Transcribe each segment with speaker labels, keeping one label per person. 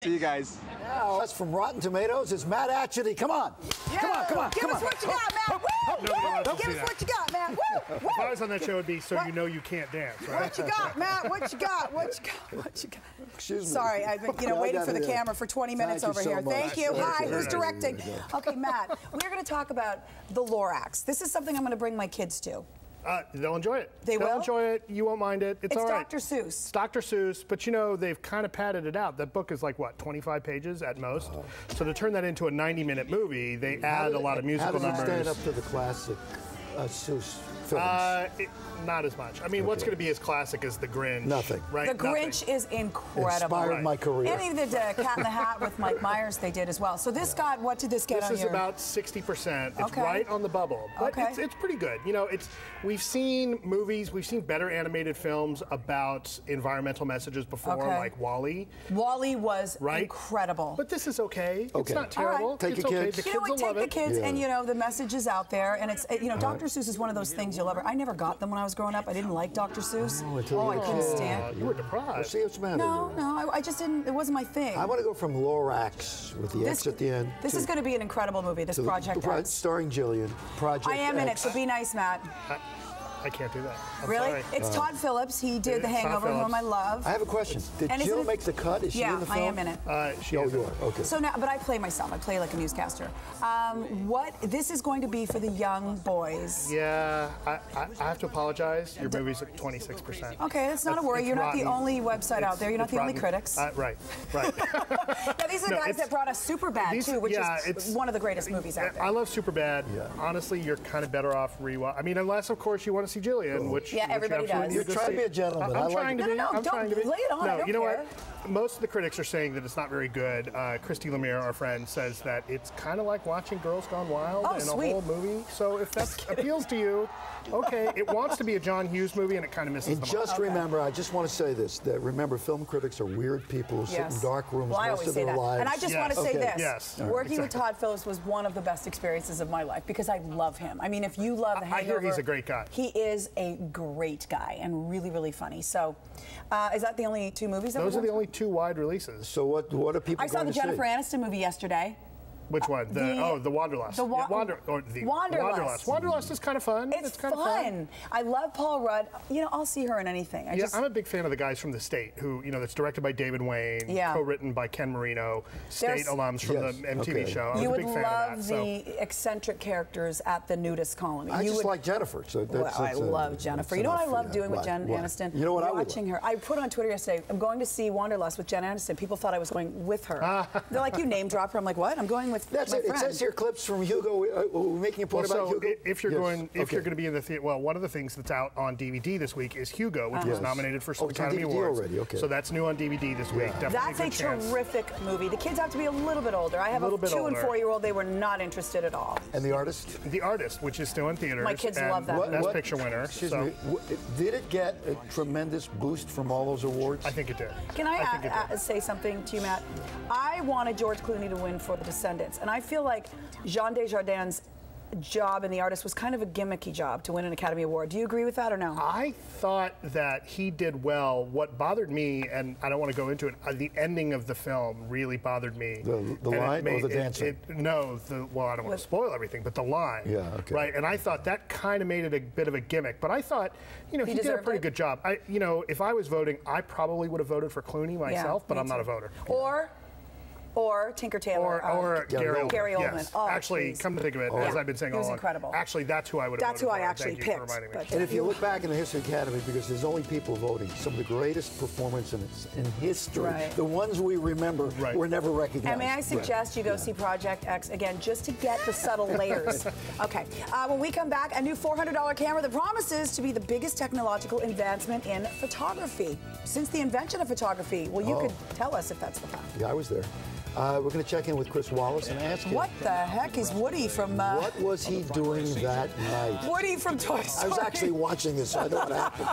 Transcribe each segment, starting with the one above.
Speaker 1: See you guys.
Speaker 2: Now, that's from Rotten Tomatoes. It's Matt Atchity. Come on.
Speaker 3: Yeah.
Speaker 2: Come on.
Speaker 3: Give us what you got, Matt. Woo! Give us what you got, Matt. Woo!
Speaker 4: If I was on that show, it would be so you know you can't dance, right?
Speaker 3: What you got, Matt? What you got? What you got? What you got?
Speaker 2: Excuse me.
Speaker 3: Sorry, I've been waiting for the camera for 20 minutes over here. Thank you. Hi, who's directing? Okay, Matt, we're going to talk about the Lorax. This is something I'm going to bring my kids to.
Speaker 4: They'll enjoy it.
Speaker 3: They'll
Speaker 4: enjoy it. You won't mind it. It's all right.
Speaker 3: Dr. Seuss.
Speaker 4: It's Dr. Seuss, but you know, they've kind of padded it out. That book is like, what, 25 pages at most? So to turn that into a 90-minute movie, they add a lot of musical numbers.
Speaker 2: How does it stand up to the classic Seuss films?
Speaker 4: Not as much. I mean, what's going to be as classic as The Grinch?
Speaker 2: Nothing.
Speaker 4: Right?
Speaker 3: The Grinch is incredible.
Speaker 2: Inspired my career.
Speaker 3: And even the Cat in the Hat with Mike Myers, they did as well. So this got, what did this get on
Speaker 4: This is
Speaker 3: your...
Speaker 4: about 60%. It's right on the bubble. But it's pretty good. You know, we've seen movies, we've seen better animated films about environmental messages before, like WALL-E.
Speaker 3: WALL-E was incredible.
Speaker 4: But this is okay. It's not terrible.
Speaker 2: Take
Speaker 4: it's
Speaker 2: your
Speaker 4: okay.
Speaker 2: kids.
Speaker 4: The kids
Speaker 3: You know what,
Speaker 4: will love
Speaker 3: take the
Speaker 4: it.
Speaker 3: kids, and you know, the message is out there, and it's, you know, Dr. Seuss is one of those things you'll ever... I never got them when I was growing up. I didn't like Dr. Seuss.
Speaker 2: I
Speaker 3: couldn't stand.
Speaker 4: You were deprived.
Speaker 2: See what's the matter.
Speaker 3: No, I just didn't. It wasn't my thing.
Speaker 2: I want to go from Lorax with the X at the end.
Speaker 3: This is going to be an incredible movie. This Project X,
Speaker 2: starring Jillian. Project X.
Speaker 3: I am in it, so be nice, Matt.
Speaker 4: I can't do that. I'm
Speaker 3: really?
Speaker 4: sorry.
Speaker 3: It's Todd Phillips. He did The Hangover, whom I love.
Speaker 2: I have a question. Did Jill make the cut? Is she in the film?
Speaker 3: Yeah, I am in it.
Speaker 4: You are.
Speaker 2: Okay.
Speaker 3: So now, but I play myself. I play like a newscaster. This is going to be for the young boys.
Speaker 4: Yeah, I have to apologize. Your movie's at 26%.
Speaker 3: Okay, that's not a worry. You're not the only website out there. You're not the only critics.
Speaker 4: Right.
Speaker 3: Now, these are the guys that brought us Superbad, too, which is one of the greatest movies out there.
Speaker 4: I love Superbad. Honestly, you're kind of better off rewatch. I mean, unless, of course, you want to see Jillian, which
Speaker 3: everybody does.
Speaker 2: You're trying to be a gentleman.
Speaker 3: I'm trying to be. No, don't lay it on.
Speaker 4: No, you know what? Most of the critics are saying that it's not very good. Christy Lemire, our friend, says that it's kind of like watching Girls Gone Wild in a whole movie. So if that appeals to you, okay. It wants to be a John Hughes movie, and it kind of misses the mark.
Speaker 2: And just remember, I just want to say this, that remember, film critics are weird people who sit in dark rooms most of their lives.
Speaker 3: And I just want to say this.
Speaker 4: Yes.
Speaker 3: Working with Todd Phillips was one of the best experiences of my life because I love him. I mean, if you love The Hangover...
Speaker 4: I hear he's a great guy.
Speaker 3: He is a great guy and really, really funny. So, is that the only two movies?
Speaker 4: Those are the only two wide releases.
Speaker 2: So what are people
Speaker 3: I saw the Jennifer Aniston movie yesterday.
Speaker 4: Which one? The Wanderlust.
Speaker 3: Wanderlust.
Speaker 4: Wanderlust is kind of fun.
Speaker 3: It's kind of fun. I love Paul Rudd. You know, I'll see her in anything.
Speaker 4: I'm a big fan of the guys from The State, who, you know, that's directed by David Wayne, co-written by Ken Marino, State alums from the MTV show.
Speaker 3: You would love the eccentric characters at the nudist colony.
Speaker 2: I just like Jennifer. So
Speaker 3: I love Jennifer. You know what I love doing with Jen Aniston?
Speaker 2: You know what I would
Speaker 3: watching her. I put on Twitter yesterday, I'm going to see Wanderlust with Jen Aniston. People thought I was going with her. They're like, you name drop her. I'm like, what? I'm going with
Speaker 2: That's it. It says here clips from Hugo making a point about Hugo.
Speaker 4: If you're going to be in the theater, well, one of the things that's out on DVD this week is Hugo, which was nominated for some Academy Awards. So that's new on DVD this week.
Speaker 3: That's a terrific movie. The kids have to be a little bit older. I have a 2- and 4-year-old. They were not interested at all.
Speaker 2: And The Artist?
Speaker 4: The Artist, which is still in theaters.
Speaker 3: My kids love that.
Speaker 4: Best Picture winner.
Speaker 2: Excuse me. Did it get a tremendous boost from all those awards?
Speaker 4: I think it did.
Speaker 3: Can I say something to you, Matt? I wanted George Clooney to win for The Descendants, and I feel like Jean Desjardins' job in The Artist was kind of a gimmicky job to win an Academy Award. Do you agree with that or no?
Speaker 4: I thought that he did well. What bothered me, and I don't want to go into it, the ending of the film really bothered me.
Speaker 2: The line or the dancing?
Speaker 4: Well, I don't want to spoil everything, but the line.
Speaker 2: Yeah, okay.
Speaker 4: Right, and I thought that kind of made it a bit of a gimmick, but I thought, you know, he did a pretty good job. You know, if I was voting, I probably would have voted for Clooney myself, but I'm not a voter.
Speaker 3: Or Tinker Tailor.
Speaker 4: Or Gary Oldman.
Speaker 3: Yes.
Speaker 4: Oh, actually, come to think of it, as I've been saying all along,
Speaker 3: incredible.
Speaker 4: Actually, that's who I would have voted for.
Speaker 3: That's who I actually
Speaker 4: Thank
Speaker 3: picked.
Speaker 4: you for reminding me.
Speaker 2: And if you look back in the history of the Academy, because there's only people voting, some of the greatest performances in history, the ones we remember, were never recognized.
Speaker 3: And may I suggest you go see Project X again, just to get the subtle layers. Okay. When we come back, a new $400 camera that promises to be the biggest technological advancement in photography. Since the invention of photography, well, you could tell us if that's the fact.
Speaker 2: Yeah, I was there. We're going to check in with Chris Wallace and ask him.
Speaker 3: What the heck is Woody from...
Speaker 2: what was he doing that night?
Speaker 3: Woody from Toy Story.
Speaker 2: I was actually watching this, so I know what happened.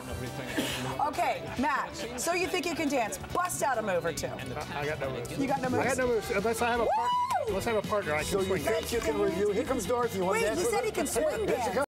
Speaker 3: Okay, Matt, so you think you can dance. Bust out a move or two.
Speaker 4: I got no moves.
Speaker 3: You got no moves?
Speaker 4: I got no moves, unless I have a partner. Unless I have a partner, I can swing.
Speaker 2: So you think you can review? Here comes Dorothy.
Speaker 3: Wait, he said he can swing dance.